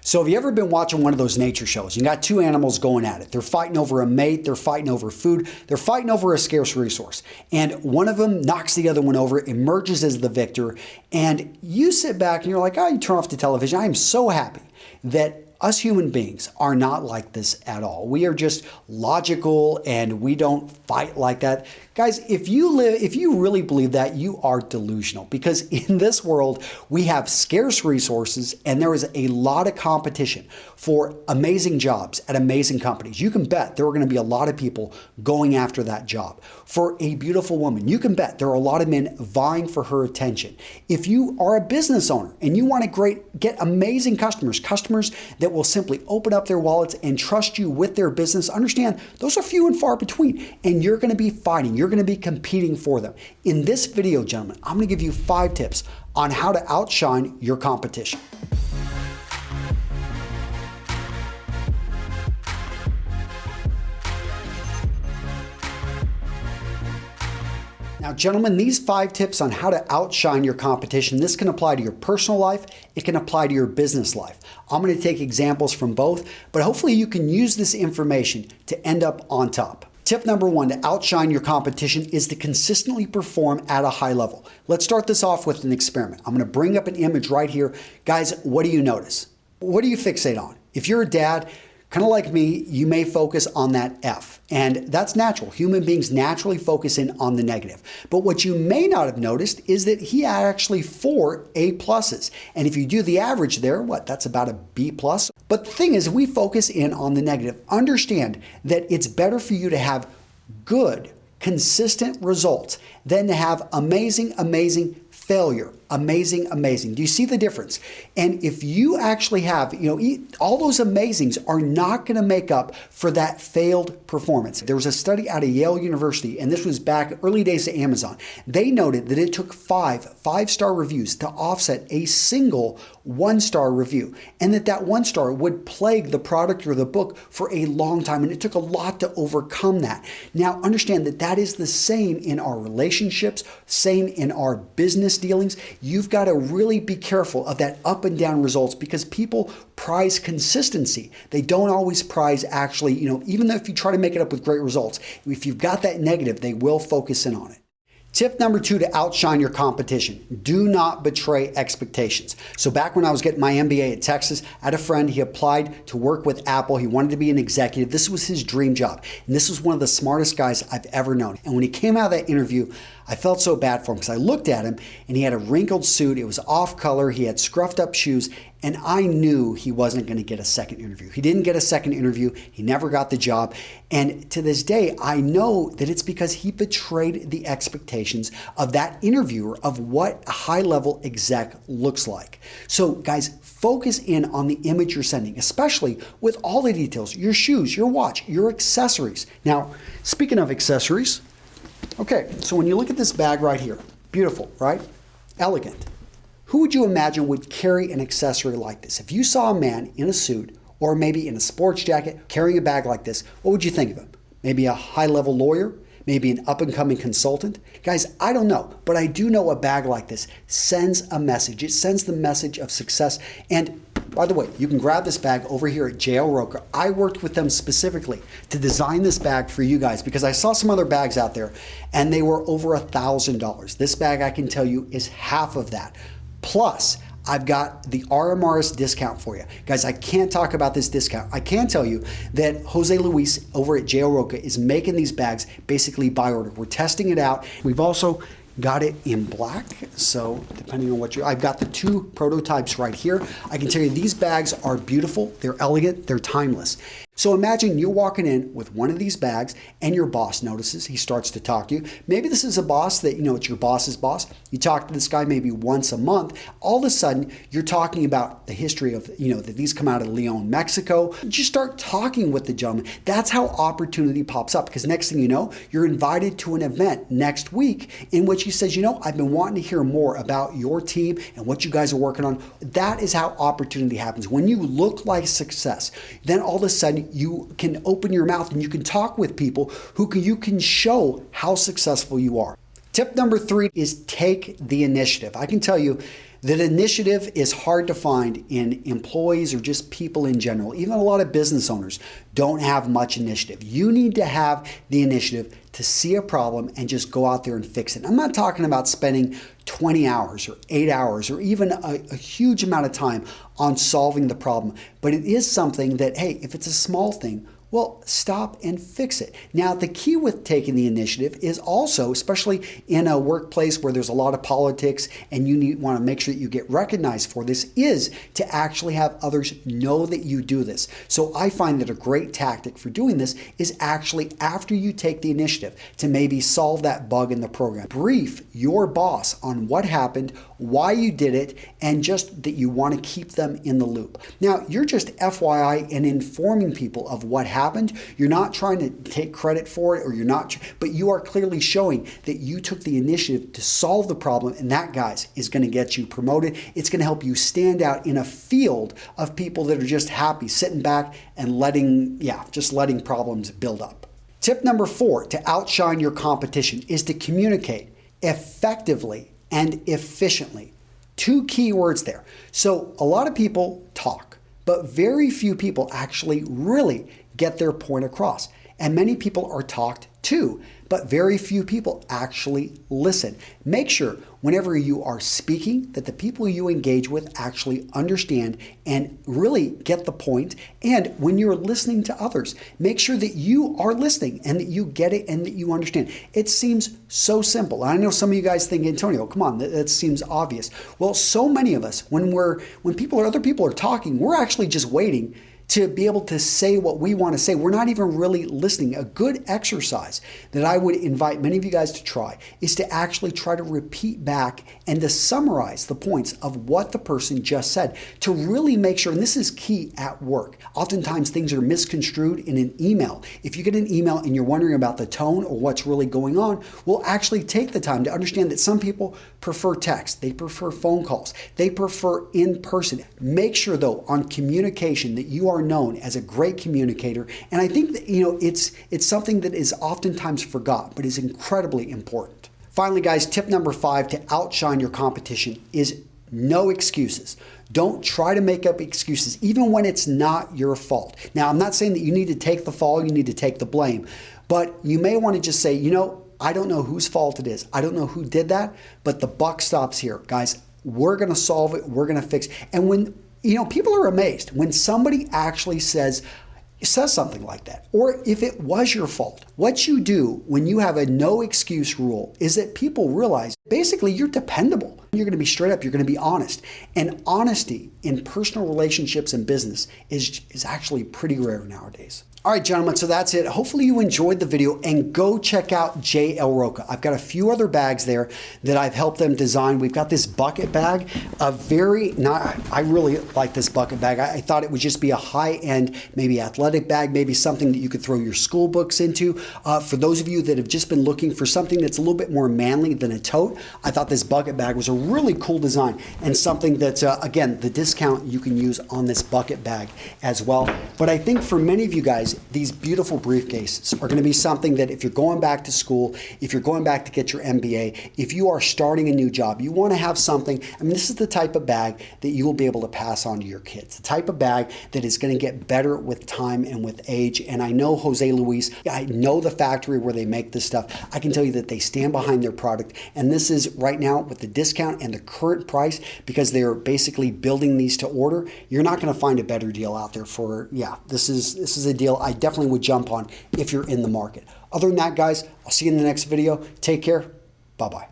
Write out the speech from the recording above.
So have you ever been watching one of those nature shows? You got two animals going at it. They're fighting over a mate, they're fighting over food, they're fighting over a scarce resource. And one of them knocks the other one over, emerges as the victor, and you sit back and you're like, oh, you turn off the television. I am so happy that us human beings are not like this at all. We are just logical and we don't fight like that. Guys, if you really believe that, you are delusional, because in this world, we have scarce resources and there is a lot of competition for amazing jobs at amazing companies. You can bet there are going to be a lot of people going after that job. For a beautiful woman, you can bet there are a lot of men vying for her attention. If you are a business owner and you want to get amazing customers that will simply open up their wallets and trust you with their business, understand those are few and far between, and you're going to be fighting. You're going to be competing for them. In this video, gentlemen, I'm going to give you 5 tips on how to outshine your competition. Now, gentlemen, these 5 tips on how to outshine your competition, this can apply to your personal life, it can apply to your business life. I'm going to take examples from both, but hopefully you can use this information to end up on top. Tip number 1 to outshine your competition is to consistently perform at a high level. Let's start this off with an experiment. I'm going to bring up an image right here. Guys, what do you notice? What do you fixate on? If you're a dad, kind of like me, you may focus on that F, and that's natural. Human beings naturally focus in on the negative. But what you may not have noticed is that he had actually 4 A pluses. And if you do the average there, that's about a B plus. But the thing is, we focus in on the negative. Understand that it's better for you to have good, consistent results than to have amazing failure. Amazing. Do you see the difference? And if you actually have, all those amazings are not going to make up for that failed performance. There was a study out of Yale University, and this was back early days of Amazon. They noted that it took 5-star reviews to offset a single 1-star review, and that 1 star would plague the product or the book for a long time, and it took a lot to overcome that. Now, understand that is the same in our relationships, same in our business dealings. You've got to really be careful of that up and down results, because people prize consistency. They don't always prize actually, even though if you try to make it up with great results, if you've got that negative, they will focus in on it. Tip number 2 to outshine your competition: do not betray expectations. So back when I was getting my MBA at Texas, I had a friend, he applied to work with Apple. He wanted to be an executive. This was his dream job. And this was one of the smartest guys I've ever known. And when he came out of that interview, I felt so bad for him, because I looked at him and he had a wrinkled suit. It was off color. He had scruffed up shoes, and I knew he wasn't going to get a second interview. He didn't get a second interview. He never got the job. And to this day, I know that it's because he betrayed the expectations of that interviewer of what a high-level exec looks like. So guys, focus in on the image you're sending, especially with all the details: your shoes, your watch, your accessories. Now, speaking of accessories, okay, so when you look at this bag right here, beautiful, right? Elegant. Who would you imagine would carry an accessory like this? If you saw a man in a suit or maybe in a sports jacket carrying a bag like this, what would you think of him? Maybe a high-level lawyer? Maybe an up-and-coming consultant? Guys, I don't know, but I do know a bag like this sends a message. It sends the message of success. And by the way, you can grab this bag over here at JL Roker. I worked with them specifically to design this bag for you guys, because I saw some other bags out there and they were over $1,000. This bag, I can tell you, is half of that. Plus, I've got the RMRS discount for you. Guys, I can't talk about this discount. I can tell you that Jose Luis over at JL Roca is making these bags basically by order. We're testing it out. We've also got it in black, so depending on what I've got the 2 prototypes right here. I can tell you these bags are beautiful, they're elegant, they're timeless. So imagine you're walking in with one of these bags and your boss notices. He starts to talk to you. Maybe this is a boss that, it's your boss's boss. You talk to this guy maybe once a month. All of a sudden, you're talking about the history of, that these come out of Leon, Mexico. You start talking with the gentleman. That's how opportunity pops up, because next thing you know, you're invited to an event next week in which he says, I've been wanting to hear more about your team and what you guys are working on. That is how opportunity happens. When you look like success, then all of a sudden, you can open your mouth and you can talk with people you can show how successful you are. Tip number 3 is take the initiative. I can tell you That initiative is hard to find in employees or just people in general. Even a lot of business owners don't have much initiative. You need to have the initiative to see a problem and just go out there and fix it. I'm not talking about spending 20 hours or 8 hours or even a huge amount of time on solving the problem, but it is something that, hey, if it's a small thing, well, stop and fix it. Now, the key with taking the initiative is also, especially in a workplace where there's a lot of politics and you want to make sure that you get recognized for this, is to actually have others know that you do this. So I find that a great tactic for doing this is actually after you take the initiative to maybe solve that bug in the program, brief your boss on what happened, why you did it, and just that you want to keep them in the loop. Now, you're just FYI and informing people of what happened. You're not trying to take credit for it, or you're not, but you are clearly showing that you took the initiative to solve the problem, and that, guys, is going to get you promoted. It's going to help you stand out in a field of people that are just happy, sitting back and letting problems build up. Tip number 4 to outshine your competition is to communicate effectively and efficiently. 2 key words there. So a lot of people talk, but very few people actually really get their point across. And many people are talked to, but very few people actually listen. Make sure whenever you are speaking that the people you engage with actually understand and really get the point. And when you're listening to others, make sure that you are listening and that you get it and that you understand. It seems so simple. I know some of you guys think, Antonio, come on, that seems obvious. Well, so many of us, when other people are talking, we're actually just waiting to be able to say what we want to say. We're not even really listening. A good exercise that I would invite many of you guys to try is to actually try to repeat back and to summarize the points of what the person just said, to really make sure, and this is key at work. Oftentimes things are misconstrued in an email. If you get an email and you're wondering about the tone or what's really going on, we'll actually take the time to understand that some people prefer text, they prefer phone calls, they prefer in person. Make sure though on communication that you are known as a great communicator, and I think that it's something that is oftentimes forgotten, but is incredibly important. Finally, guys, tip number 5 to outshine your competition is no excuses. Don't try to make up excuses, even when it's not your fault. Now, I'm not saying that you need to take the fall, you need to take the blame, but you may want to just say, I don't know whose fault it is. I don't know who did that, but the buck stops here. Guys, we're going to solve it. We're going to fix it. And when people are amazed when somebody actually says something like that, or if it was your fault. What you do when you have a no excuse rule is that people realize basically you're dependable. You're going to be straight up. You're going to be honest. And honesty in personal relationships and business is actually pretty rare nowadays. All right, gentlemen, so that's it. Hopefully you enjoyed the video, and go check out JL Roca. I've got a few other bags there that I've helped them design. We've got this bucket bag, I really like this bucket bag. I thought it would just be a high-end, maybe athletic bag, maybe something that you could throw your school books into. For those of you that have just been looking for something that's a little bit more manly than a tote, I thought this bucket bag was a really cool design and something that, again, the discount you can use on this bucket bag as well. But I think for many of you guys, these beautiful briefcases are going to be something that if you're going back to school, if you're going back to get your MBA, if you are starting a new job, you want to have something. This is the type of bag that you will be able to pass on to your kids, the type of bag that is going to get better with time and with age. And I know Jose Luis, I know the factory where they make this stuff. I can tell you that they stand behind their product. And this is right now with the discount and the current price, because they're basically building these to order. You're not going to find a better deal out there for, this is a deal I definitely would jump on if you're in the market. Other than that, guys, I'll see you in the next video. Take care. Bye-bye.